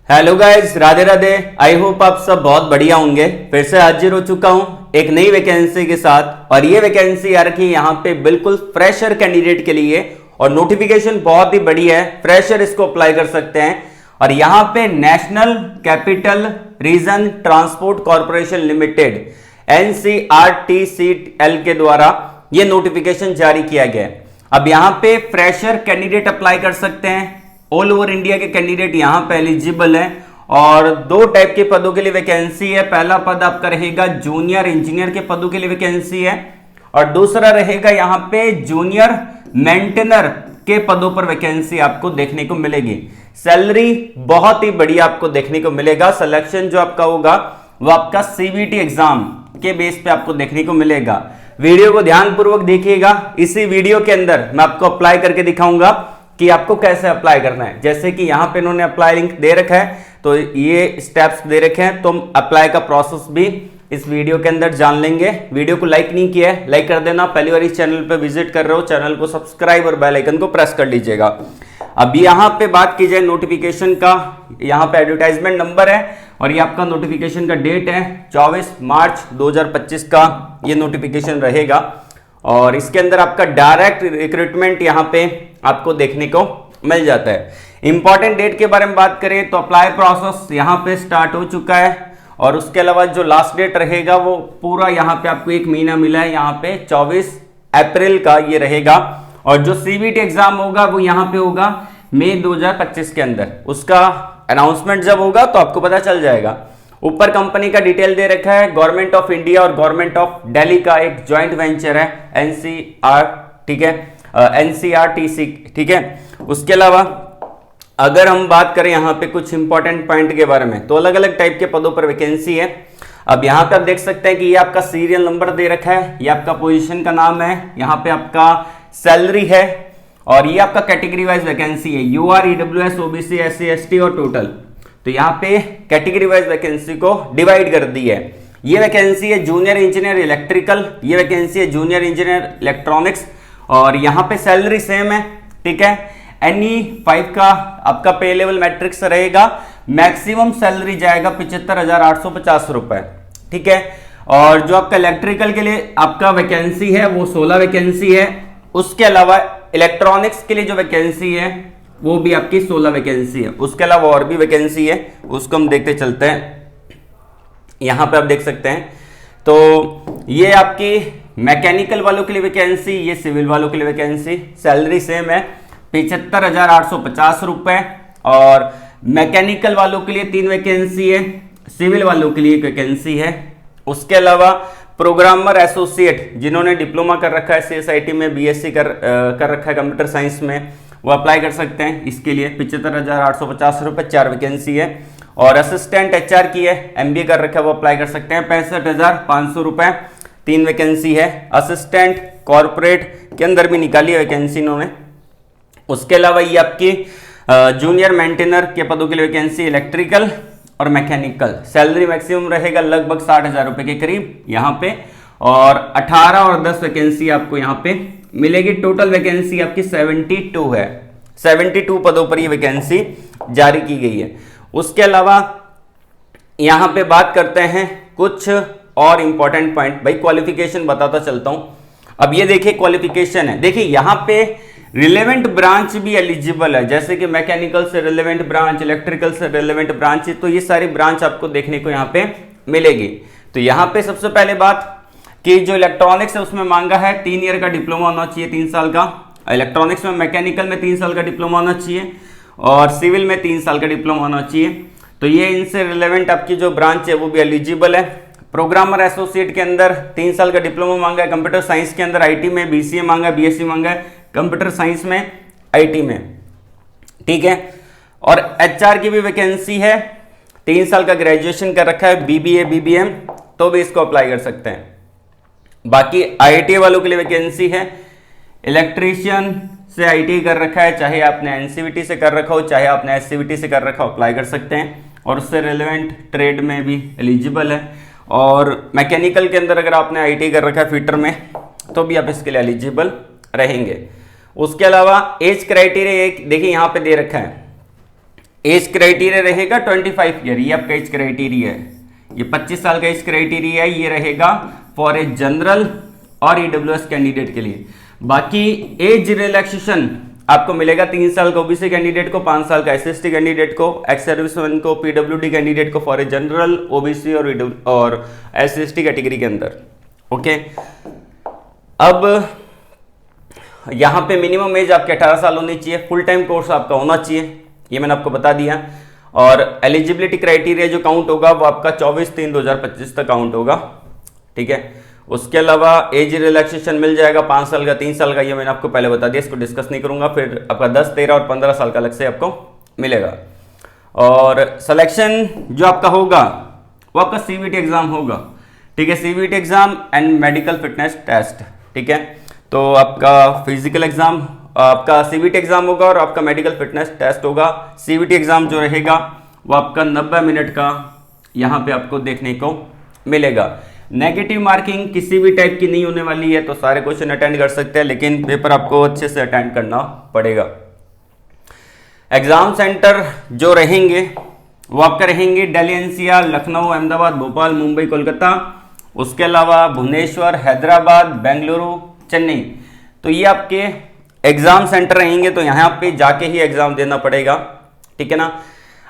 Hello guys, Radhe Radhe. I hope आप सब बहुत बढ़िया होंगे। फिर से हाजिर हो चुका हूं एक नई वैकेंसी के साथ। और ये वैकेंसी आ रखी है यहाँ पे बिल्कुल फ्रेशर कैंडिडेट के लिए और नोटिफिकेशन बहुत ही बढ़िया है। फ्रेशर इसको अप्लाई कर सकते हैं। और यहाँ पे national capital region transport corporation limited NCRTCL के द्वारा ये नोटिफिकेशन जारी किया गया है। अब यहाँ पे फ्रेशर कैंडिडेट अप्लाई कर सकते हैं। ऑल ओवर इंडिया के कैंडिडेट यहां पे एलिजिबल है। और दो टाइप के पदों के लिए वैकेंसी है। पहला पद आपका रहेगा जूनियर इंजीनियर के पदों के लिए वैकेंसी है और दूसरा रहेगा यहां पे जूनियर मेंटेनर के पदों पर वैकेंसी आपको देखने को मिलेगी। सैलरी बहुत ही बढ़िया आपको देखने को मिलेगा। सिलेक्शन जो आपका होगा वो आपका CBT एग्जाम के बेस पे आपको देखने को मिलेगा। वीडियो को ध्यानपूर्वक देखिएगा। इसी वीडियो के अंदर मैं आपको अप्लाई करके दिखाऊंगा कि आपको कैसे अप्लाई करना है। जैसे कि यहां पे इन्होंने अप्लाई लिंक दे रखा है, तो ये स्टेप्स दे रखे हैं, तो हम अप्लाई का प्रोसेस भी इस वीडियो के अंदर जान लेंगे। वीडियो को लाइक नहीं किया है, लाइक कर देना। पहली बार इस चैनल पे विजिट कर रहे हो, चैनल को सब्सक्राइब और बेल आइकन को प्रेस कर लीजिएगा। अब यहां पे बात की जाए नोटिफिकेशन का, यहां पे एडवर्टाइजमेंट नंबर है और ये आपका नोटिफिकेशन का डेट है 24 मार्च 2025 का ये नोटिफिकेशन रहेगा। और इसके अंदर आपका डायरेक्ट रिक्रूटमेंट यहां पे आपको देखने को मिल जाता है। इंपॉर्टेंट डेट के बारे में बात करें तो अप्लाई प्रोसेस यहां पे स्टार्ट हो चुका है और उसके अलावा जो लास्ट डेट रहेगा वो पूरा यहां पे आपको एक महीना मिला है। यहां पे 24 अप्रैल का ये रहेगा। और जो CBT एग्जाम होगा वो यहां पे होगा मई 2025 के अंदर। उसका अनाउंसमेंट जब होगा तो आपको पता चल जाएगा। ऊपर कंपनी का डिटेल दे रखा है। गवर्नमेंट ऑफ इंडिया और गवर्नमेंट ऑफ दिल्ली का एक ज्वाइंट वेंचर है NCR, ठीक है, NCRTC, ठीक है। उसके अलावा अगर हम बात करें यहाँ पे कुछ इंपॉर्टेंट पॉइंट के बारे में, तो अलग अलग टाइप के पदों पर वैकेंसी है। अब यहाँ पे आप देख सकते हैं कि ये आपका सीरियल नंबर दे रखा है, ये आपका पोजीशन का नाम है, यहाँ पे आपका सैलरी है और ये आपका कैटेगरी वाइज वैकेंसी है। UR, EWS, OBC, SC, ST और टोटल। तो यहाँ पे कैटेगरी वाइज वैकेंसी को डिवाइड कर दी है। ये वैकेंसी है जूनियर इंजीनियर इलेक्ट्रिकल, ये वैकेंसी है जूनियर इंजीनियर इलेक्ट्रॉनिक्स और यहाँ पे सैलरी सेम है, ठीक है। NE5 का आपका पे लेवल मैट्रिक्स रहेगा। मैक्सिमम सैलरी जाएगा 75,850 रुपए, ठीक है। और जो आपका इलेक्ट्रिकल के लिए आपका वैकेंसी है वो 16 वैकेंसी है। उसके अलावा इलेक्ट्रॉनिक्स के लिए जो वैकेंसी है वो भी आपकी 16 वैकेंसी है। उसके अलावा और भी वैकेंसी है, उसको हम देखते चलते हैं। यहां पे आप देख सकते हैं तो ये आपकी मैकेनिकल वालों के लिए वैकेंसी, ये सिविल वालों के लिए वैकेंसी। सैलरी सेम है 75,850 रुपए। और मैकेनिकल वालों के लिए 3 वैकेंसी है, सिविल वालों के लिए 1 वैकेंसी है। उसके अलावा प्रोग्रामर एसोसिएट जिन्होंने डिप्लोमा कर रखा है CSIT में, BSc कर रखा है कंप्यूटर साइंस में, वो अप्लाई कर सकते हैं। इसके लिए 75,850 रुपए 4 वैकेंसी है। और असिस्टेंट HR की है, MBA कर रखा है, वो अप्लाई कर सकते हैं। 65,500 रुपए 3 वैकेंसी है। असिस्टेंट कॉर्पोरेट के अंदर भी निकाली है वैकेंसी इन्होंने। उसके अलावा ये आपकी जूनियर मेंटेनर के पदों के लिए वैकेंसी इलेक्ट्रिकल और मैकेनिकल। सैलरी मैक्सिमम रहेगा लगभग 60,000 रुपए के करीब यहाँ पे। और 18 और 10 वैकेंसी आपको यहाँ पे मिलेगी। टोटल वैकेंसी आपकी 72 है। 72 पदों पर ये वैकेंसी जारी की गई है। उसके अलावा यहां पे बात करते हैं कुछ और इंपॉर्टेंट पॉइंट। भाई क्वालिफिकेशन बताता चलता हूं। अब ये देखिए क्वालिफिकेशन है, देखिए यहां पे रिलेवेंट ब्रांच भी एलिजिबल है, जैसे कि मैकेनिकल से रिलेवेंट ब्रांच, इलेक्ट्रिकल से रिलेवेंट ब्रांच, तो ये सारी ब्रांच आपको देखने को यहाँ पे मिलेगी। तो यहाँ पे सबसे पहले बात कि जो इलेक्ट्रॉनिक्स है उसमें मांगा है 3 ईयर का डिप्लोमा होना चाहिए, 3 साल का। इलेक्ट्रॉनिक्स में, मैकेनिकल में 3 साल का डिप्लोमा होना चाहिए और सिविल में 3 साल का डिप्लोमा होना चाहिए। तो ये इनसे रिलेवेंट आपकी जो ब्रांच है वो भी एलिजिबल है। प्रोग्रामर एसोसिएट के अंदर 3 साल का डिप्लोमा मांगा है। कंप्यूटर साइंस के अंदर IT में BCA मांगा है, BSc मांगा है, कंप्यूटर साइंस में IT में, ठीक है। और HR की भी वैकेंसी है। 3 साल का ग्रेजुएशन कर रखा है, BBA BBM, तो भी इसको अप्लाई कर सकते हैं। बाकी IIT वालों के लिए वैकेंसी है। इलेक्ट्रीशियन से IIT कर रखा है, चाहे आपने NCVT से कर रखा हो, चाहे आपने SCVT से कर रखा हो, अप्लाई कर सकते हैं। और उससे रिलेवेंट ट्रेड में भी एलिजिबल है। और मैकेनिकल के अंदर अगर आपने IIT कर रखा है फिटर में, तो भी आप इसके लिए एलिजिबल रहेंगे। उसके अलावा एज क्राइटेरिया एक देखिए यहाँ पे दे रखा है। एज क्राइटेरिया रहेगा 25 ईयर, ये आपका एज क्राइटेरिया है, ये 25 साल का एज क्राइटेरिया है, ये रहेगा फॉर ए जनरल और ईडब्ल्यूएस कैंडिडेट के लिए। बाकी एज रिलैक्सेशन आपको मिलेगा 3 साल का ओबीसी कैंडिडेट को, 5 साल का एसएसटी कैंडिडेट को, एक्स सर्विसमैन को, पीडब्ल्यूडी कैंडिडेट को फॉर ए जनरल, ओबीसी और एसएसटी कैटेगरी के अंदर। ओके, अब यहां पे मिनिमम एज आपके 18 साल होनी चाहिए, फुल टाइम कोर्स आपका होना चाहिए, ये मैंने आपको बता दिया। और एलिजिबिलिटी क्राइटेरिया जो काउंट होगा वो आपका 24/3/2025 तक काउंट होगा, ठीक है। उसके अलावा एज रिलैक्सेशन मिल जाएगा 5 साल का, 3 साल का, ये मैंने आपको पहले बता दिया, इसको डिस्कस नहीं करूंगा। फिर आपका 10, 13 और 15 साल का अलग से आपको मिलेगा। और सिलेक्शन जो आपका होगा वो आपका सीबीटी एग्जाम होगा, ठीक है, CBT exam and medical fitness test, ठीक है। तो आपका फिजिकल एग्जाम, आपका सीबीटी एग्जाम होगा और आपका मेडिकल फिटनेस टेस्ट होगा। सीबीटी एग्जाम जो रहेगा वो आपका 90 मिनट का यहाँ पे आपको देखने को मिलेगा। नेगेटिव मार्किंग किसी भी टाइप की नहीं होने वाली है, तो सारे क्वेश्चन अटेंड कर सकते हैं, लेकिन पेपर आपको अच्छे से अटेंड करना पड़ेगा। एग्जाम सेंटर जो रहेंगे वो आपका रहेंगे दिल्ली एनसीआर, लखनऊ, अहमदाबाद, भोपाल, मुंबई, कोलकाता, उसके अलावा भुवनेश्वर, हैदराबाद, बेंगलुरु, चेन्नई। तो ये आपके एग्जाम सेंटर रहेंगे, तो यहाँ पे जाके ही एग्जाम देना पड़ेगा, ठीक है ना।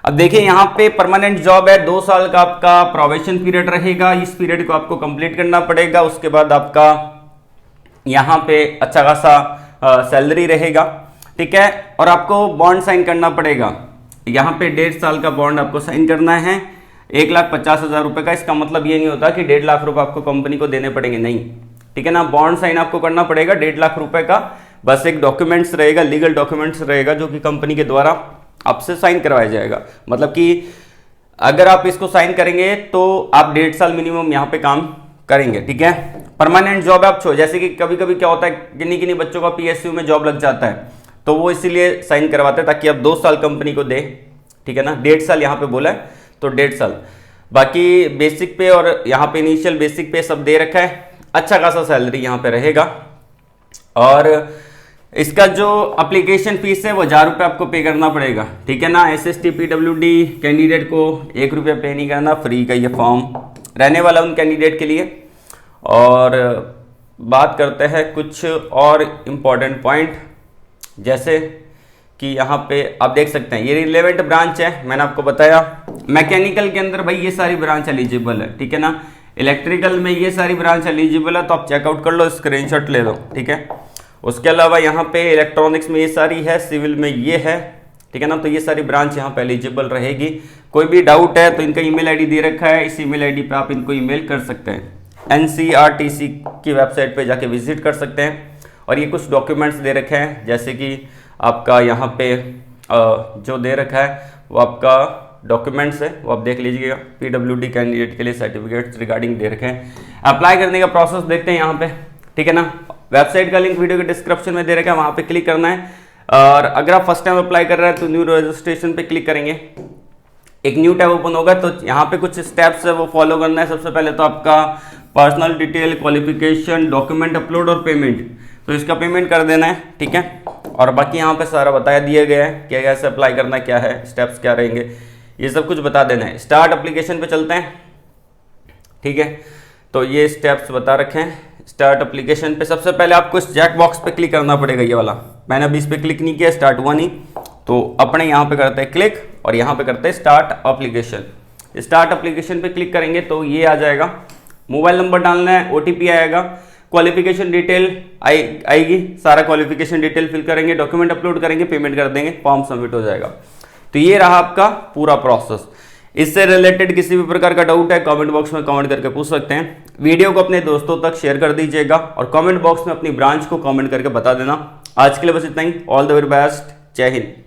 अब देखिए यहाँ पे परमानेंट जॉब है, 2 साल का आपका प्रोबेशन पीरियड रहेगा, इस पीरियड को आपको कंप्लीट करना पड़ेगा। उसके बाद आपका यहाँ पे अच्छा खासा सैलरी रहेगा, ठीक है। और आपको बॉन्ड साइन करना पड़ेगा, यहाँ पे 1.5 साल का बॉन्ड आपको साइन करना है, 1,50,000 रुपए का। इसका मतलब ये नहीं होता कि 1.5 लाख रुपए आपको कंपनी को देने पड़ेंगे, नहीं, ठीक है ना। बॉन्ड साइन आपको करना पड़ेगा 1.5 लाख रुपए का, बस एक डॉक्यूमेंट्स रहेगा, लीगल डॉक्यूमेंट्स रहेगा, जो कि कंपनी के द्वारा आपसे साइन करवाया जाएगा। मतलब कि अगर आप इसको साइन करेंगे तो आप 1.5 साल मिनिमम यहाँ पे काम करेंगे, ठीक है। परमानेंट जॉब आप छोड़, जैसे कि कभी कभी क्या होता है, किन्हीं बच्चों का पीएसयू में जॉब लग जाता है, तो वो इसीलिए साइन करवाते हैं ताकि आप 2 साल कंपनी को दे, ठीक है ना। 1.5 साल यहाँ पे बोला है तो 1.5 साल। बाकी बेसिक पे और यहाँ पे इनिशियल बेसिक पे सब दे रखा है, अच्छा खासा सैलरी यहाँ पे रहेगा। और इसका जो एप्लीकेशन फीस है वो 1000 रुपये आपको पे करना पड़ेगा, ठीक है ना। एसएसटी पीडब्ल्यूडी कैंडिडेट को 1 रुपया पे नहीं करना, फ्री का ये फॉर्म रहने वाला उन कैंडिडेट के लिए। और बात करते हैं कुछ और इम्पोर्टेंट पॉइंट, जैसे कि यहाँ पे आप देख सकते हैं ये रिलेवेंट ब्रांच है, मैंने आपको बताया। मैकेनिकल के अंदर भाई ये सारी ब्रांच एलिजिबल है, ठीक है ना। इलेक्ट्रिकल में ये सारी ब्रांच एलिजिबल है, तो आप चेकआउट कर लो, स्क्रीनशॉट ले लो, ठीक है। उसके अलावा यहाँ पे इलेक्ट्रॉनिक्स में ये सारी है, सिविल में ये है, ठीक है ना। तो ये सारी ब्रांच यहाँ पे एलिजिबल रहेगी। कोई भी डाउट है तो इनका ईमेल आईडी दे रखा है, इस ईमेल आईडी पे आप इनको ईमेल कर सकते हैं। NCRTC की वेबसाइट पे जाके विजिट कर सकते हैं। और ये कुछ डॉक्यूमेंट्स दे रखे हैं, जैसे कि आपका यहाँ पे जो दे रखा है वो आपका डॉक्यूमेंट्स है, वो आप देख लीजिएगा। पीडब्ल्यूडी कैंडिडेट के लिए सर्टिफिकेट्स रिगार्डिंग दे रखे हैं। अप्लाई करने का प्रोसेस देखते हैं यहाँ पे, ठीक है ना। वेबसाइट का लिंक वीडियो के डिस्क्रिप्शन में दे रखा है, वहाँ पे क्लिक करना है। और अगर आप फर्स्ट टाइम अप्लाई कर रहे हैं तो न्यू रजिस्ट्रेशन पे क्लिक करेंगे, एक न्यू टैब ओपन होगा। तो यहाँ पे कुछ स्टेप्स है वो फॉलो करना है। सबसे पहले तो आपका personal detail, qualification, document upload और पेमेंट, तो इसका पेमेंट कर देना है, ठीक है। और बाकी यहाँ पे सारा बताया दिया गया है कि कैसे अप्लाई करना है, क्या है स्टेप्स क्या रहेंगे, ये सब कुछ बता देना है। स्टार्ट एप्लीकेशन पे चलते हैं, ठीक है। तो ये स्टेप्स बता रखे हैं। स्टार्ट एप्लीकेशन पे सबसे पहले आपको इस चेक बॉक्स पे क्लिक करना पड़ेगा, ये वाला। मैंने अभी इस पे क्लिक नहीं किया, स्टार्ट हुआ नहीं, तो अपने यहाँ पे करते हैं क्लिक और यहाँ पे करते हैं स्टार्ट एप्लीकेशन। स्टार्ट एप्लीकेशन पे क्लिक करेंगे तो ये आ जाएगा, मोबाइल नंबर डालना है, OTP आएगा, क्वालिफिकेशन डिटेल आएगी, सारा क्वालिफिकेशन डिटेल फिल करेंगे, डॉक्यूमेंट अपलोड करेंगे, पेमेंट कर देंगे, फॉर्म सबमिट हो जाएगा। तो ये रहा आपका पूरा प्रोसेस। इससे रिलेटेड किसी भी प्रकार का डाउट है कमेंट बॉक्स में कमेंट करके पूछ सकते हैं। वीडियो को अपने दोस्तों तक शेयर कर दीजिएगा और कमेंट बॉक्स में अपनी ब्रांच को कमेंट करके बता देना। आज के लिए बस इतना ही। ऑल द वेरी बेस्ट, जय हिंद।